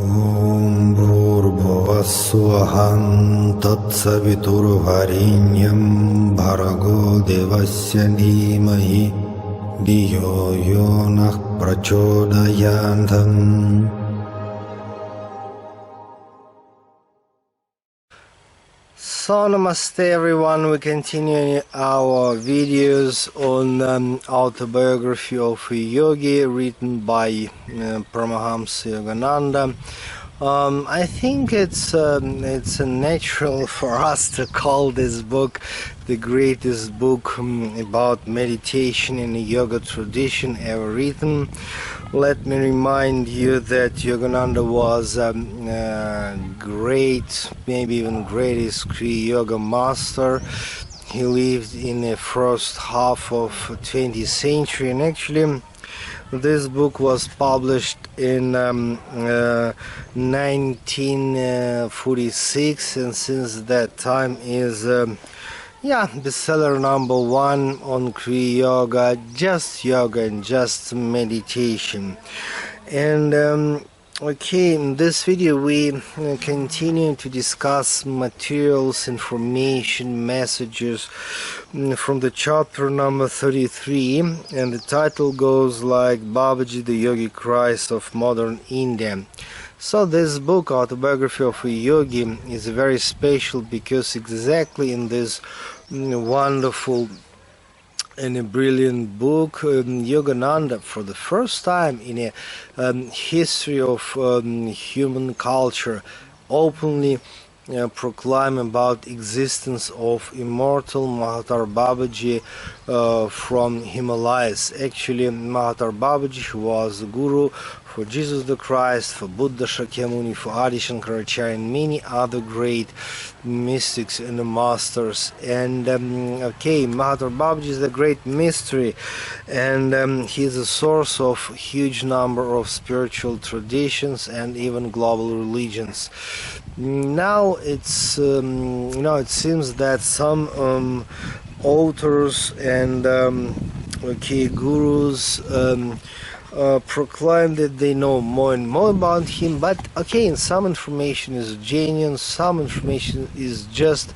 Om Bhurбhuvassuvaham Tatsaviturvarenyam Bhargo Devasya Dhimahi Dhiyo Yonah Prachodayantam. So namaste everyone, we continue our videos on Autobiography of a Yogi, written by Paramahamsa Yogananda. I think it's natural for us to call this book the greatest book about meditation in the yoga tradition ever written. Let me remind you that Yogananda was a great, maybe even greatest Kriya Yoga master. He lived in the first half of 20th century, and actually this book was published in 1946, and since that time is bestseller number one on Kriya Yoga and just meditation. And okay, in this video we continue to discuss materials, information, messages from the chapter number 33, and the title goes like Babaji, the Yogi Christ of Modern India. So this book, Autobiography of a Yogi, is very special because exactly in this wonderful and a brilliant book, Yogananda, for the first time in a history of human culture, openly proclaim about existence of immortal Mahatar Babaji from Himalayas. Actually, Mahatar Babaji, who was the guru for Jesus the Christ, for Buddha Shakyamuni, for Adi Shankaracharya, and many other great mystics and masters. And okay, Mahatar Babaji is a great mystery, and he is a source of huge number of spiritual traditions and even global religions. Now it's it seems that some authors and gurus proclaim that they know more and more about him, but okay, some information is genuine, some information is just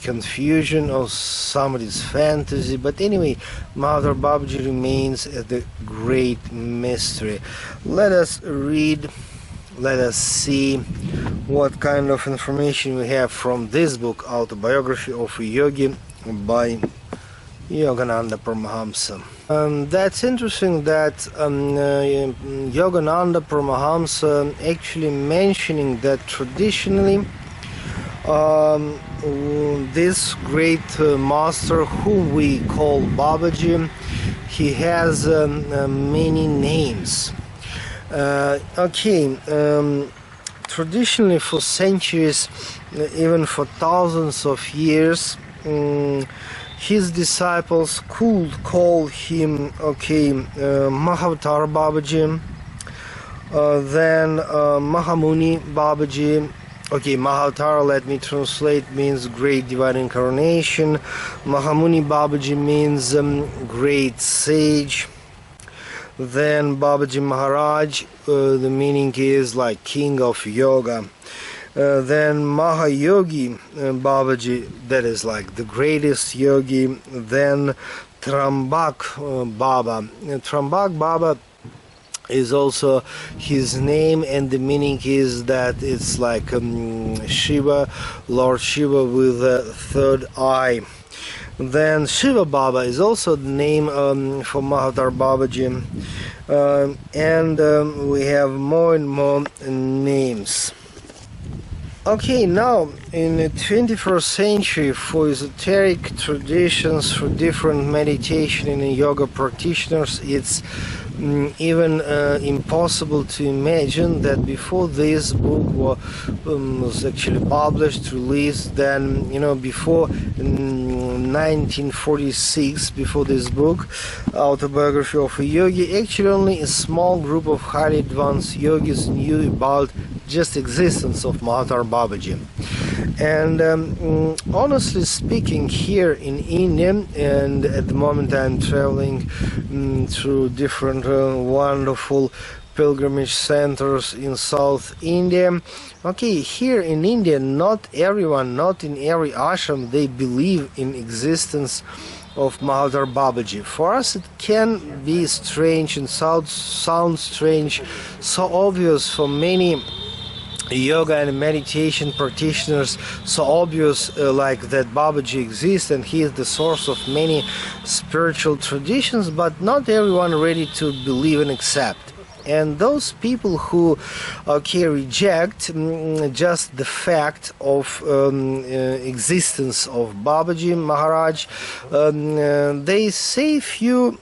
confusion, or some it is fantasy. But anyway, Mahatar Babaji remains the great mystery. Let us read, let us see what kind of information we have from this book, Autobiography of a Yogi by Yogananda Paramahamsa. That's interesting that Yogananda Paramahamsa actually mentioning that traditionally this great master, whom we call Babaji, he has many names. Traditionally, for centuries, even for thousands of years, his disciples could call him Mahavatar Babaji, then Mahamuni Babaji. Mahavatar, let me translate, means great divine incarnation. Mahamuni Babaji means great sage. Then Babaji Maharaj, the meaning is like king of yoga. Then Mahayogi Babaji, that is like the greatest yogi. Then Trambak Baba. Trambak Baba is also his name, and the meaning is that it's like Shiva, Lord Shiva with a third eye. Then Shiva Baba is also the name for Mahatar Babaji, and we have more and more names. Okay, now in the 21st century, for esoteric traditions, for different meditation and yoga practitioners, it's even impossible to imagine that before this book was actually published, released, then before 1946, before this book, Autobiography of a Yogi, actually only a small group of highly advanced yogis knew about just existence of Mahatar Babaji. And honestly speaking, here in India, and at the moment I'm traveling through different wonderful pilgrimage centers in South India. Okay, here in India, not everyone, not in every ashram, they believe in existence of Mother Babaji. For us, it can be strange and sound strange, so obvious for many yoga and meditation practitioners, so obvious like that Babaji exists and he is the source of many spiritual traditions, but not everyone ready to believe and accept. And those people who reject just the fact of existence of Babaji Maharaj, they say few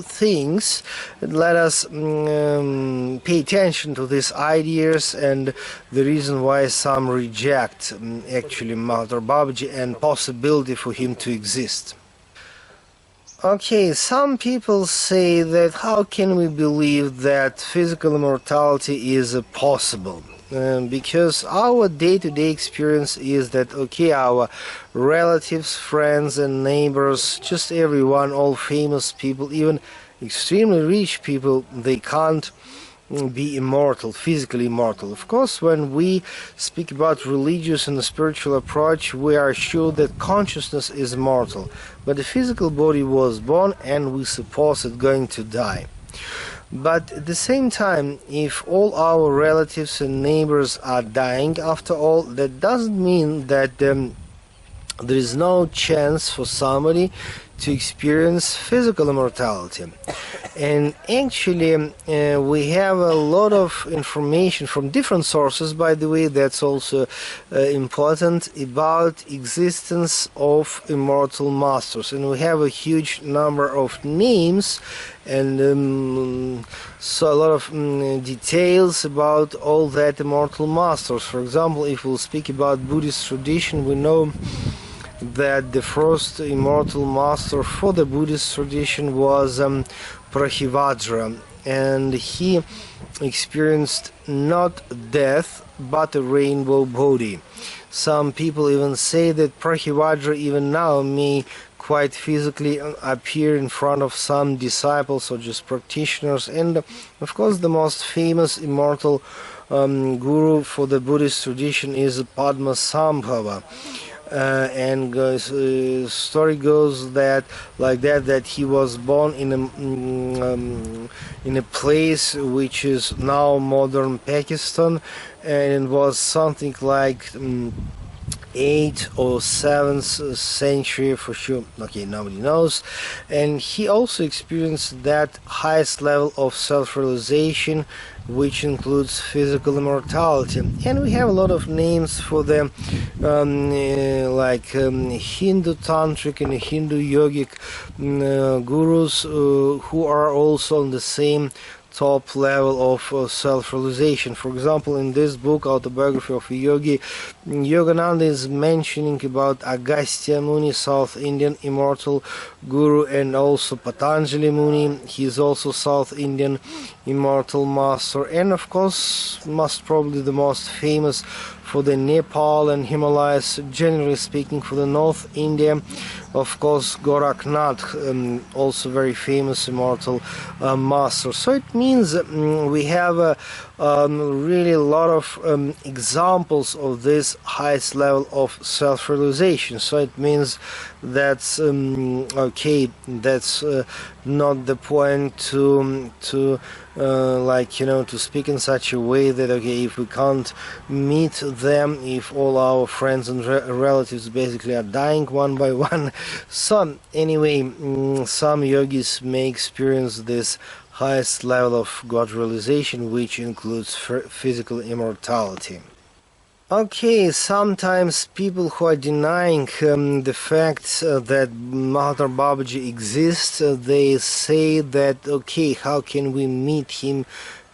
things. Let us pay attention to these ideas and the reason why some reject actually Mother Babaji and possibility for him to exist. Okay, some people say that how can we believe that physical immortality is possible? Because our day-to-day experience is that, okay, our relatives, friends and neighbors, just everyone, all famous people, even extremely rich people, they can't be immortal, physically immortal. Of course, when we speak about religious and spiritual approach, we are sure that consciousness is immortal, but the physical body was born and we suppose it's going to die. But at the same time, if all our relatives and neighbors are dying, after all, that doesn't mean that there is no chance for somebody to experience physical immortality. And actually we have a lot of information from different sources, by the way, that's also important, about existence of immortal masters, and we have a huge number of names and so a lot of details about all that immortal masters. For example, if we'll speak about Buddhist tradition, we know that the first immortal master for the Buddhist tradition was Prahivajra, and he experienced not death but a rainbow body. Some people even say that Prahivajra even now may quite physically appear in front of some disciples or just practitioners. And of course the most famous immortal guru for the Buddhist tradition is Padmasambhava. And story goes that that he was born in a place which is now modern Pakistan, and it was something like 8th or 7th century for sure. Okay, nobody knows. And he also experienced that highest level of self-realization, which includes physical immortality. And we have a lot of names for them, Hindu tantric and Hindu yogic gurus who are also on the same top level of self-realization. For example, in this book, Autobiography of a Yogi, Yogananda is mentioning about Agastya Muni, South Indian immortal guru, and also Patanjali Muni. He is also South Indian immortal master, and of course, most probably the most famous for the Nepal and Himalayas, generally speaking, for the North India, of course, Gorakhnath, also very famous immortal master. So it means we have really a lot of examples of this highest level of self-realization. So it means that's okay, that's not the point to speak in such a way that, okay, if we can't meet them, if all our friends and relatives basically are dying one by one. So anyway, some yogis may experience this highest level of God realization, which includes physical immortality. Okay, sometimes people who are denying the fact that Mother Babaji exists, they say that, okay, how can we meet him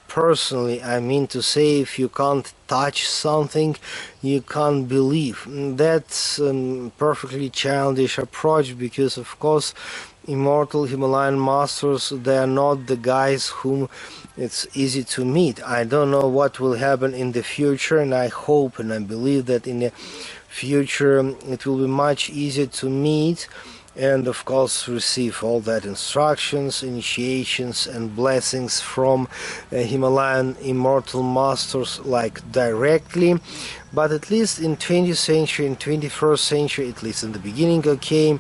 personally? I mean to say, if you can't touch something, you can't believe. That's a perfectly childish approach, because of course immortal Himalayan masters, they are not the guys whom it's easy to meet. I don't know what will happen in the future, and I hope and I believe that in the future it will be much easier to meet and of course receive all that instructions, initiations and blessings from Himalayan immortal masters, like directly. But at least in 20th century, in 21st century, at least in the beginning, okay,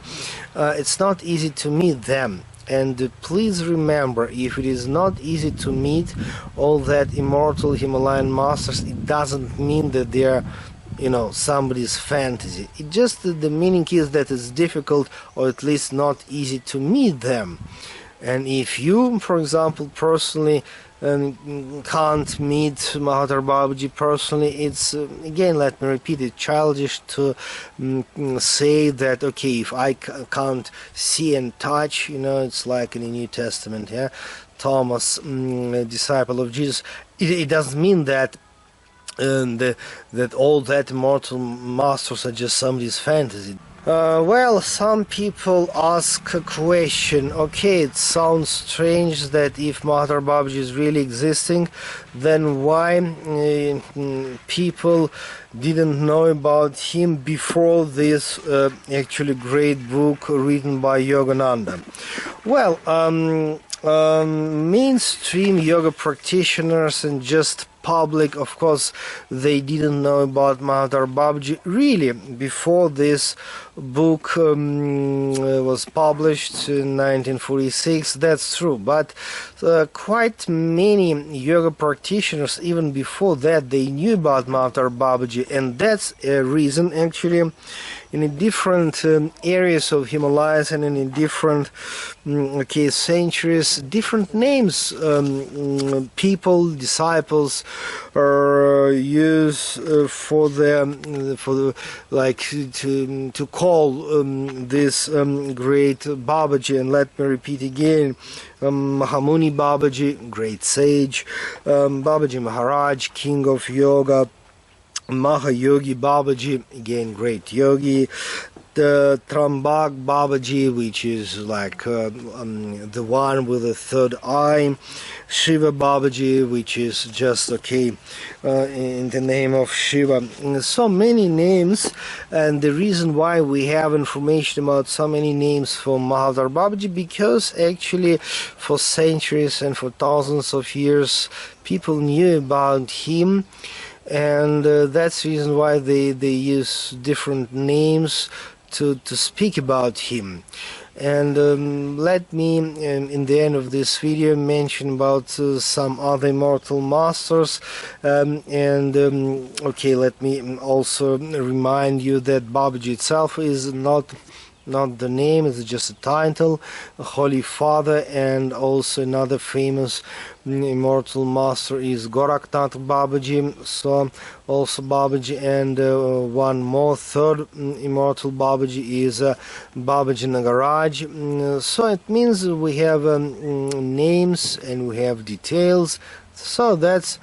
it's not easy to meet them. And please remember, if it is not easy to meet all that immortal Himalayan masters, it doesn't mean that they are, you know, somebody's fantasy. It just, the meaning is that it's difficult, or at least not easy to meet them. And if you, for example, personally can't meet Mahatma Babaji personally, it's again, let me repeat it, childish to say that, okay, if I can't see and touch, you know, it's like in the New Testament, yeah, Thomas, disciple of Jesus, it doesn't mean that that all that immortal masters are just somebody's fantasy. Well, some people ask a question. Okay, it sounds strange that if Mahatma Babaji is really existing, then why people didn't know about him before this actually great book written by Yogananda? Well, mainstream yoga practitioners and just public, of course, they didn't know about Mahatma Babaji really before this book was published in 1946. That's true, but quite many yoga practitioners even before that, they knew about Mahatma Babaji, and that's a reason actually in different areas of Himalayas and in different centuries, different names people, disciples use for the like to call this great Babaji. And let me repeat again, Mahamuni Babaji, great sage, Babaji Maharaj, king of yoga, Mahayogi Babaji, again great yogi, the Trambak Babaji, which is like the one with the third eye, Shiva Babaji, which is just in the name of Shiva. So many names, and the reason why we have information about so many names for Mahatma Babaji, because actually for centuries and for thousands of years people knew about him. And that's the reason why they use different names to speak about him. And let me, in the end of this video, mention about some other immortal masters. Okay, let me also remind you that Babaji itself is not the name, it's just a title. Holy Father, and also another famous immortal master is Goraknath Babaji, so also Babaji, and one more, third immortal Babaji is Babaji Nagaraj. So it means we have names and we have details, so that's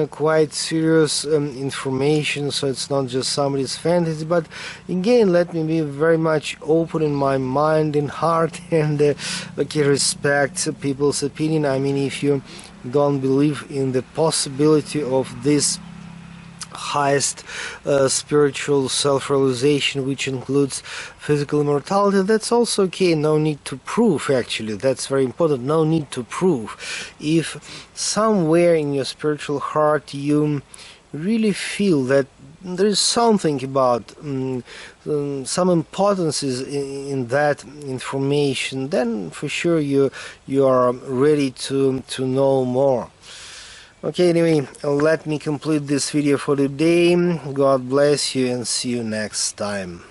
quite serious information, so it's not just somebody's fantasy. But again, let me be very much open in my mind and heart, and respect people's opinion. I mean, if you don't believe in the possibility of this highest spiritual self-realization, which includes physical immortality, that's also okay. No need to prove, actually, that's very important. No need to prove. If somewhere in your spiritual heart you really feel that there is something about some importance in that information, then for sure you are ready to know more. Okay, anyway, let me complete this video for today. God bless you and see you next time.